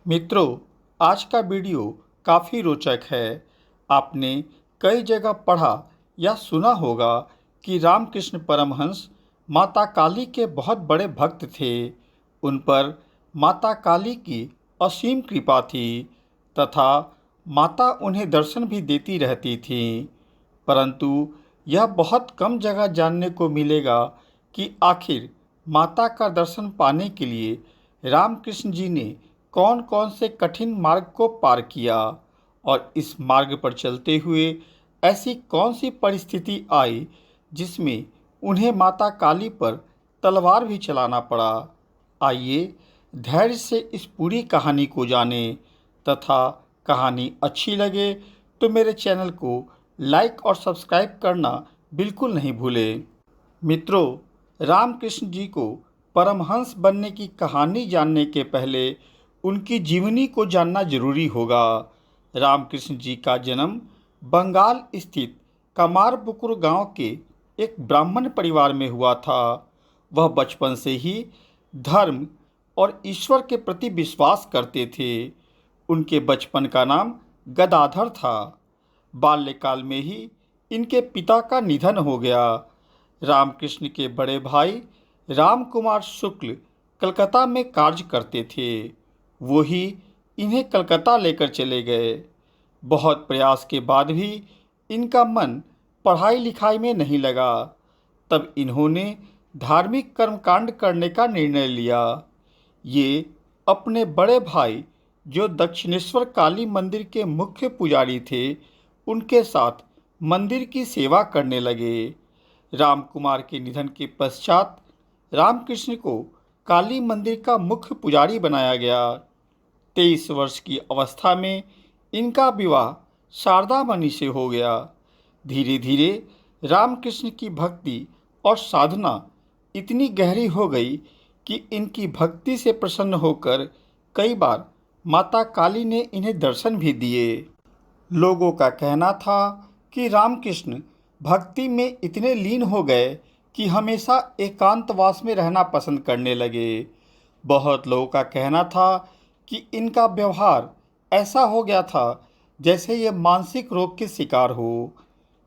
मित्रों, आज का वीडियो काफ़ी रोचक है। आपने कई जगह पढ़ा या सुना होगा कि रामकृष्ण परमहंस माता काली के बहुत बड़े भक्त थे। उन पर माता काली की असीम कृपा थी तथा माता उन्हें दर्शन भी देती रहती थीं। परंतु यह बहुत कम जगह जानने को मिलेगा कि आखिर माता का दर्शन पाने के लिए रामकृष्ण जी ने कौन कौन से कठिन मार्ग को पार किया और इस मार्ग पर चलते हुए ऐसी कौन सी परिस्थिति आई जिसमें उन्हें माता काली पर तलवार भी चलाना पड़ा। आइए धैर्य से इस पूरी कहानी को जानें तथा कहानी अच्छी लगे तो मेरे चैनल को लाइक और सब्सक्राइब करना बिल्कुल नहीं भूलें। मित्रों, रामकृष्ण जी को परमहंस बनने की कहानी जानने के पहले उनकी जीवनी को जानना जरूरी होगा। रामकृष्ण जी का जन्म बंगाल स्थित कमारपुकुर गांव के एक ब्राह्मण परिवार में हुआ था। वह बचपन से ही धर्म और ईश्वर के प्रति विश्वास करते थे। उनके बचपन का नाम गदाधर था। बाल्यकाल में ही इनके पिता का निधन हो गया। रामकृष्ण के बड़े भाई रामकुमार शुक्ल कलकत्ता में कार्य करते थे। वो ही इन्हें कलकत्ता लेकर चले गए। बहुत प्रयास के बाद भी इनका मन पढ़ाई लिखाई में नहीं लगा। तब इन्होंने धार्मिक कर्मकांड करने का निर्णय लिया। ये अपने बड़े भाई जो दक्षिणेश्वर काली मंदिर के मुख्य पुजारी थे, उनके साथ मंदिर की सेवा करने लगे। रामकुमार के निधन के पश्चात रामकृष्ण को काली मंदिर का मुख्य पुजारी बनाया गया। 23 वर्ष की अवस्था में इनका विवाह शारदा मणि से हो गया। धीरे धीरे रामकृष्ण की भक्ति और साधना इतनी गहरी हो गई कि इनकी भक्ति से प्रसन्न होकर कई बार माता काली ने इन्हें दर्शन भी दिए। लोगों का कहना था कि रामकृष्ण भक्ति में इतने लीन हो गए कि हमेशा एकांतवास में रहना पसंद करने लगे। बहुत लोगों का कहना था कि इनका व्यवहार ऐसा हो गया था जैसे ये मानसिक रोग के शिकार हो।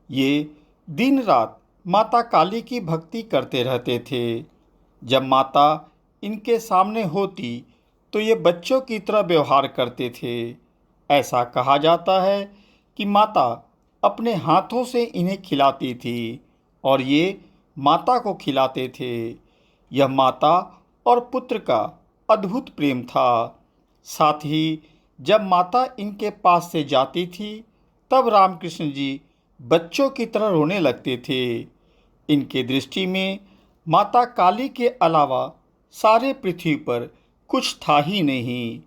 ये दिन रात माता काली की भक्ति करते रहते थे। जब माता इनके सामने होती तो ये बच्चों की तरह व्यवहार करते थे। ऐसा कहा जाता है कि माता अपने हाथों से इन्हें खिलाती थी और ये माता को खिलाते थे। यह माता और पुत्र का अद्भुत प्रेम था। साथ ही जब माता इनके पास से जाती थी तब रामकृष्ण जी बच्चों की तरह रोने लगते थे। इनके दृष्टि में माता काली के अलावा सारे पृथ्वी पर कुछ था ही नहीं।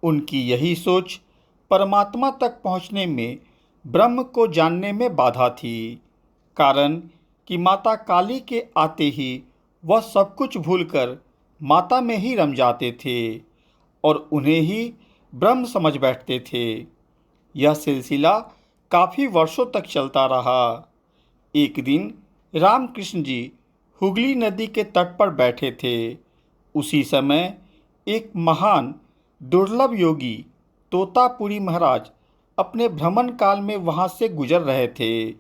उनकी यही सोच परमात्मा तक पहुंचने में, ब्रह्म को जानने में बाधा थी। कारण कि माता काली के आते ही वह सब कुछ भूलकर माता में ही रम जाते थे और उन्हें ही ब्रह्म समझ बैठते थे। यह सिलसिला काफ़ी वर्षों तक चलता रहा। एक दिन रामकृष्ण जी हुगली नदी के तट पर बैठे थे। उसी समय एक महान दुर्लभ योगी तोतापुरी महाराज अपने भ्रमण काल में वहाँ से गुजर रहे थे।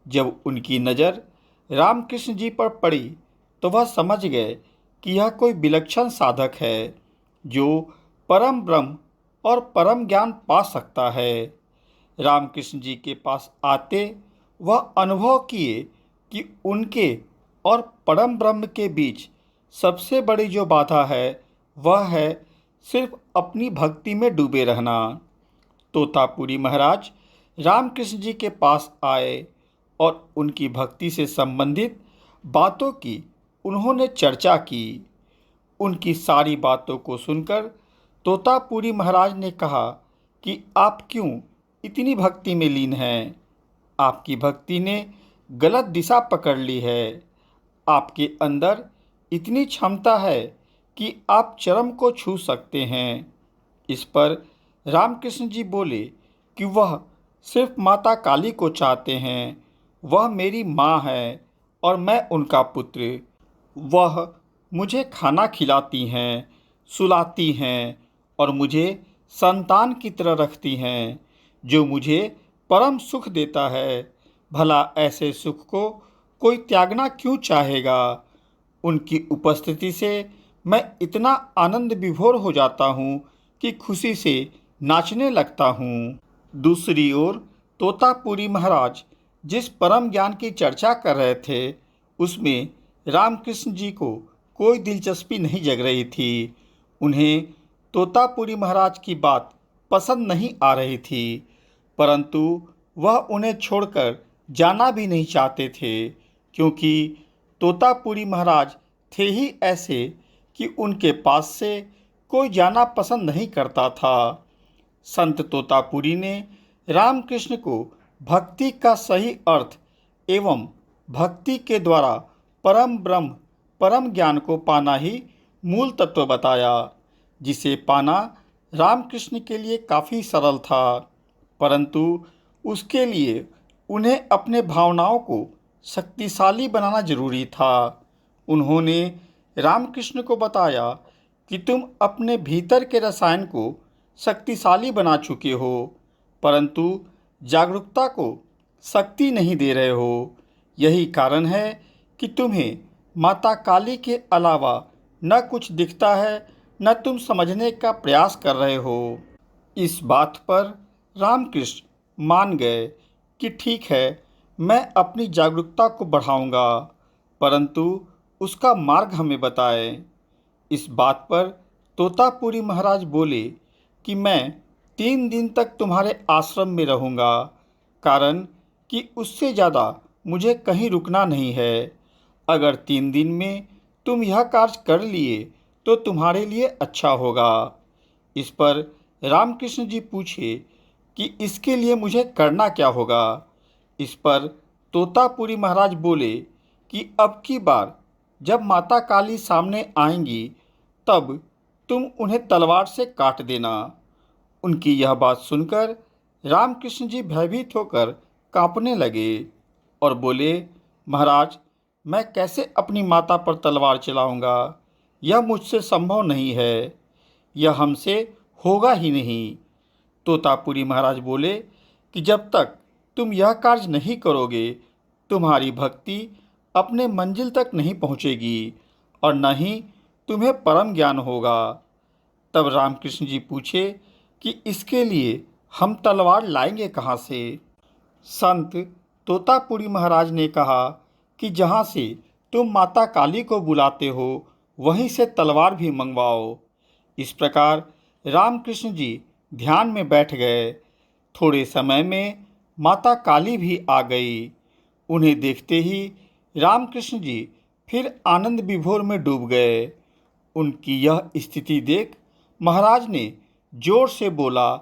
जब उनकी नज़र रामकृष्ण जी पर पड़ी तो वह समझ गए कि यह कोई विलक्षण साधक है जो परम ब्रह्म और परम ज्ञान पा सकता है। रामकृष्ण जी के पास आते वह अनुभव किए कि उनके और परम ब्रह्म के बीच सबसे बड़ी जो बाधा है वह है सिर्फ अपनी भक्ति में डूबे रहना। तोतापुरी महाराज रामकृष्ण जी के पास आए और उनकी भक्ति से संबंधित बातों की उन्होंने चर्चा की। उनकी सारी बातों को सुनकर तोतापुरी महाराज ने कहा कि आप क्यों इतनी भक्ति में लीन हैं? आपकी भक्ति ने गलत दिशा पकड़ ली है। आपके अंदर इतनी क्षमता है कि आप चरम को छू सकते हैं। इस पर रामकृष्ण जी बोले कि वह सिर्फ माता काली को चाहते हैं। वह मेरी माँ है और मैं उनका पुत्र। वह मुझे खाना खिलाती हैं, सुलाती हैं और मुझे संतान की तरह रखती हैं, जो मुझे परम सुख देता है। भला ऐसे सुख को कोई त्यागना क्यों चाहेगा? उनकी उपस्थिति से मैं इतना आनंद विभोर हो जाता हूँ कि खुशी से नाचने लगता हूँ। दूसरी ओर तोतापुरी महाराज जिस परम ज्ञान की चर्चा कर रहे थे, उसमें रामकृष्ण जी को कोई दिलचस्पी नहीं जग रही थी। उन्हें तोतापुरी महाराज की बात पसंद नहीं आ रही थी, परंतु वह उन्हें छोड़कर जाना भी नहीं चाहते थे, क्योंकि तोतापुरी महाराज थे ही ऐसे कि उनके पास से कोई जाना पसंद नहीं करता था। संत तोतापुरी ने रामकृष्ण को भक्ति का सही अर्थ एवं भक्ति के द्वारा परम ब्रह्म परम ज्ञान को पाना ही मूल तत्व बताया, जिसे पाना रामकृष्ण के लिए काफ़ी सरल था, परंतु उसके लिए उन्हें अपने भावनाओं को शक्तिशाली बनाना जरूरी था। उन्होंने रामकृष्ण को बताया कि तुम अपने भीतर के रसायन को शक्तिशाली बना चुके हो, परंतु जागरूकता को शक्ति नहीं दे रहे हो। यही कारण है कि तुम्हें माता काली के अलावा न कुछ दिखता है, न तुम समझने का प्रयास कर रहे हो। इस बात पर रामकृष्ण मान गए कि ठीक है, मैं अपनी जागरूकता को बढ़ाऊंगा, परंतु उसका मार्ग हमें बताएं। इस बात पर तोतापुरी महाराज बोले कि मैं 3 दिन तक तुम्हारे आश्रम में रहूँगा, कारण कि उससे ज़्यादा मुझे कहीं रुकना नहीं है। अगर 3 दिन में तुम यह कार्य कर लिए तो तुम्हारे लिए अच्छा होगा। इस पर रामकृष्ण जी पूछे कि इसके लिए मुझे करना क्या होगा। इस पर तोतापुरी महाराज बोले कि अब की बार जब माता काली सामने आएंगी, तब तुम उन्हें तलवार से काट देना। उनकी यह बात सुनकर रामकृष्ण जी भयभीत होकर कांपने लगे और बोले, महाराज, मैं कैसे अपनी माता पर तलवार चलाऊंगा? यह मुझसे संभव नहीं है, यह हमसे होगा ही नहीं। तोतापुरी महाराज बोले कि जब तक तुम यह कार्य नहीं करोगे, तुम्हारी भक्ति अपने मंजिल तक नहीं पहुँचेगी और न ही तुम्हें परम ज्ञान होगा। तब रामकृष्ण जी पूछे कि इसके लिए हम तलवार लाएंगे कहाँ से? संत तोतापुरी महाराज ने कहा कि जहाँ से तुम माता काली को बुलाते हो, वहीं से तलवार भी मंगवाओ। इस प्रकार रामकृष्ण जी ध्यान में बैठ गए। थोड़े समय में माता काली भी आ गई। उन्हें देखते ही रामकृष्ण जी फिर आनंद विभोर में डूब गए। उनकी यह स्थिति देख महाराज ने जोर से बोला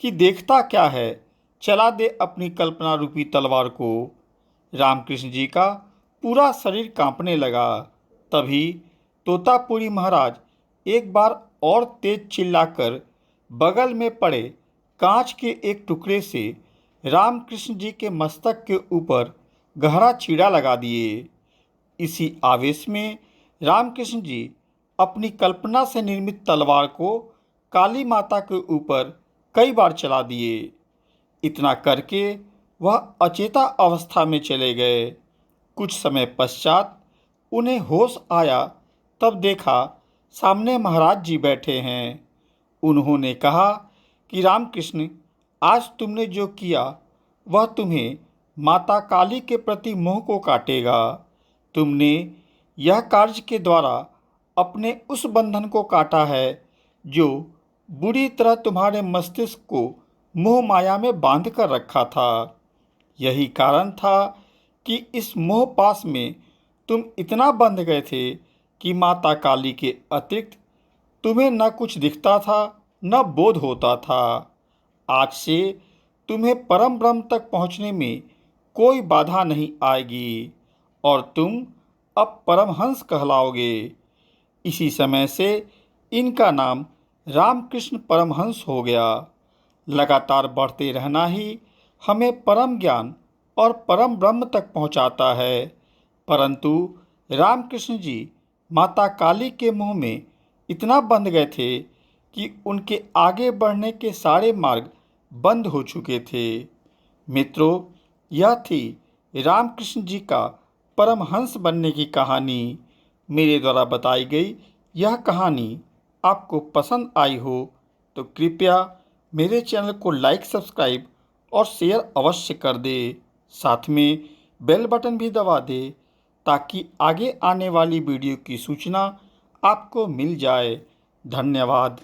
कि देखता क्या है, चला दे अपनी कल्पना रूपी तलवार को। रामकृष्ण जी का पूरा शरीर कांपने लगा। तभी तोतापुरी महाराज एक बार और तेज चिल्लाकर बगल में पड़े कांच के एक टुकड़े से रामकृष्ण जी के मस्तक के ऊपर गहरा चीरा लगा दिए। इसी आवेश में रामकृष्ण जी अपनी कल्पना से निर्मित तलवार को काली माता के ऊपर कई बार चला दिए। इतना करके वह अचेता अवस्था में चले गए। कुछ समय पश्चात उन्हें होश आया, तब देखा सामने महाराज जी बैठे हैं। उन्होंने कहा कि रामकृष्ण, आज तुमने जो किया वह तुम्हें माता काली के प्रति मोह को काटेगा। तुमने यह कार्य के द्वारा अपने उस बंधन को काटा है जो बुरी तरह तुम्हारे मस्तिष्क को मोह माया में बांध कर रखा था। यही कारण था कि इस मोह पास में तुम इतना बंध गए थे कि माता काली के अतिरिक्त तुम्हें न कुछ दिखता था, न बोध होता था। आज से तुम्हें परम ब्रह्म तक पहुँचने में कोई बाधा नहीं आएगी और तुम अब परमहंस कहलाओगे। इसी समय से इनका नाम रामकृष्ण परमहंस हो गया। लगातार बढ़ते रहना ही हमें परम ज्ञान और परम ब्रह्म तक पहुंचाता है, परंतु रामकृष्ण जी माता काली के मोह में इतना बंध गए थे कि उनके आगे बढ़ने के सारे मार्ग बंद हो चुके थे। मित्रों, यह थी रामकृष्ण जी का परमहंस बनने की कहानी। मेरे द्वारा बताई गई यह कहानी आपको पसंद आई हो तो कृपया मेरे चैनल को लाइक, सब्सक्राइब और शेयर अवश्य कर दे। साथ में बेल बटन भी दबा दे ताकि आगे आने वाली वीडियो की सूचना आपको मिल जाए। धन्यवाद।